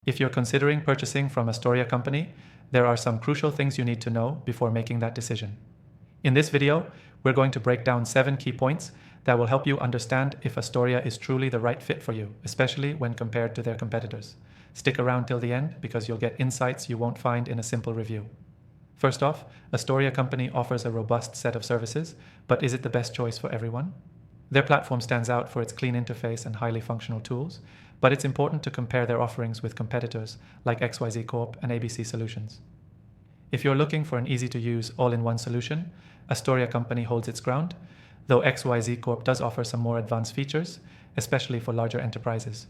If you're considering purchasing from Astoria company, there are some crucial things you need to know before making that decision. In this video, we're going to break down 7 key points that will help you understand if Astoria is truly the right fit for you, especially when compared to their competitors. Stick around till the end because you'll get insights you won't find in a simple review. First off, Astoria company offers a robust set of services, but is it the best choice for everyone? Their platform stands out for its clean interface and highly functional tools, but it's important to compare their offerings with competitors like XYZ Corp and ABC Solutions. If you're looking for an easy-to-use, all-in-one solution, Astoria company holds its ground, though XYZ Corp does offer some more advanced features, especially for larger enterprises.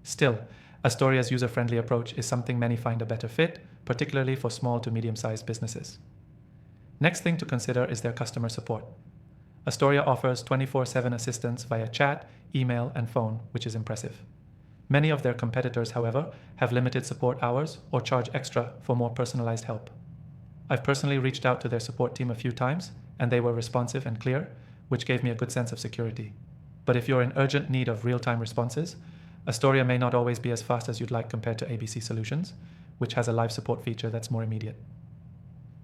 Still, Astoria's user-friendly approach is something many find a better fit, particularly for small to medium-sized businesses. Next thing to consider is their customer support. Astoria offers 24/7 assistance via chat, email, and phone, which is impressive. Many of their competitors, however, have limited support hours or charge extra for more personalized help. I've personally reached out to their support team a few times, and they were responsive and clear, which gave me a good sense of security. But if you're in urgent need of real-time responses, Astoria may not always be as fast as you'd like compared to ABC Solutions, which has a live support feature that's more immediate.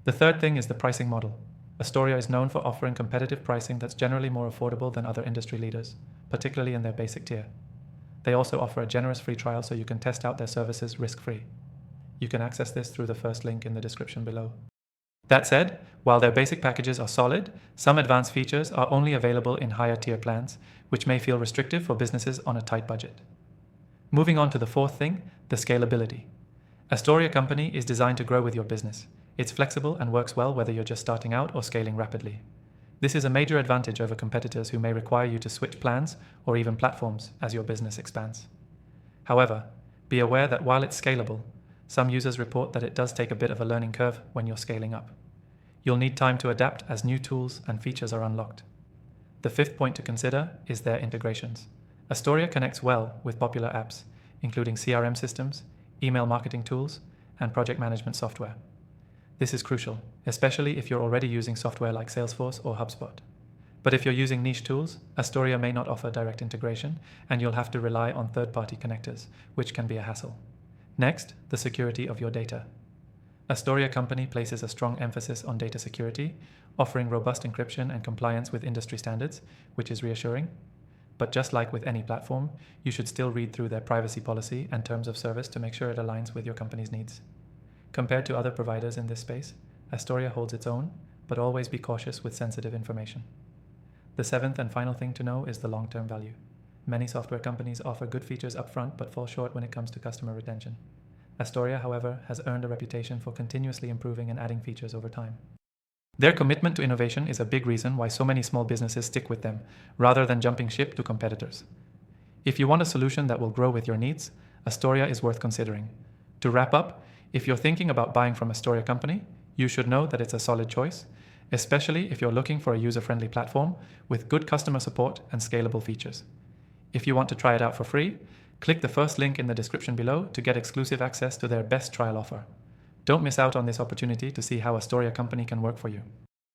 The third thing is the pricing model. Astoria is known for offering competitive pricing that's generally more affordable than other industry leaders, particularly in their basic tier. They also offer a generous free trial so you can test out their services risk-free. You can access this through the first link in the description below. That said, while their basic packages are solid, some advanced features are only available in higher tier plans, which may feel restrictive for businesses on a tight budget. Moving on to the fourth thing, the scalability. Astoria company is designed to grow with your business. It's flexible and works well whether you're just starting out or scaling rapidly. This is a major advantage over competitors who may require you to switch plans or even platforms as your business expands. However, be aware that while it's scalable, some users report that it does take a bit of a learning curve when you're scaling up. You'll need time to adapt as new tools and features are unlocked. The fifth point to consider is their integrations. Astoria connects well with popular apps, including CRM systems, email marketing tools, and project management software. This is crucial, especially if you're already using software like Salesforce or HubSpot. But if you're using niche tools, Astoria may not offer direct integration, and you'll have to rely on third-party connectors, which can be a hassle. Next, the security of your data. Astoria company places a strong emphasis on data security, offering robust encryption and compliance with industry standards, which is reassuring. But just like with any platform, you should still read through their privacy policy and terms of service to make sure it aligns with your company's needs. Compared to other providers in this space, Astoria holds its own, but always be cautious with sensitive information. The seventh and final thing to know is the long-term value. Many software companies offer good features upfront but fall short when it comes to customer retention. Astoria, however, has earned a reputation for continuously improving and adding features over time. Their commitment to innovation is a big reason why so many small businesses stick with them, rather than jumping ship to competitors. If you want a solution that will grow with your needs, Astoria is worth considering. To wrap up, if you're thinking about buying from Astoria company, you should know that it's a solid choice, especially if you're looking for a user-friendly platform with good customer support and scalable features. If you want to try it out for free, click the first link in the description below to get exclusive access to their best trial offer. Don't miss out on this opportunity to see how Astoria company can work for you.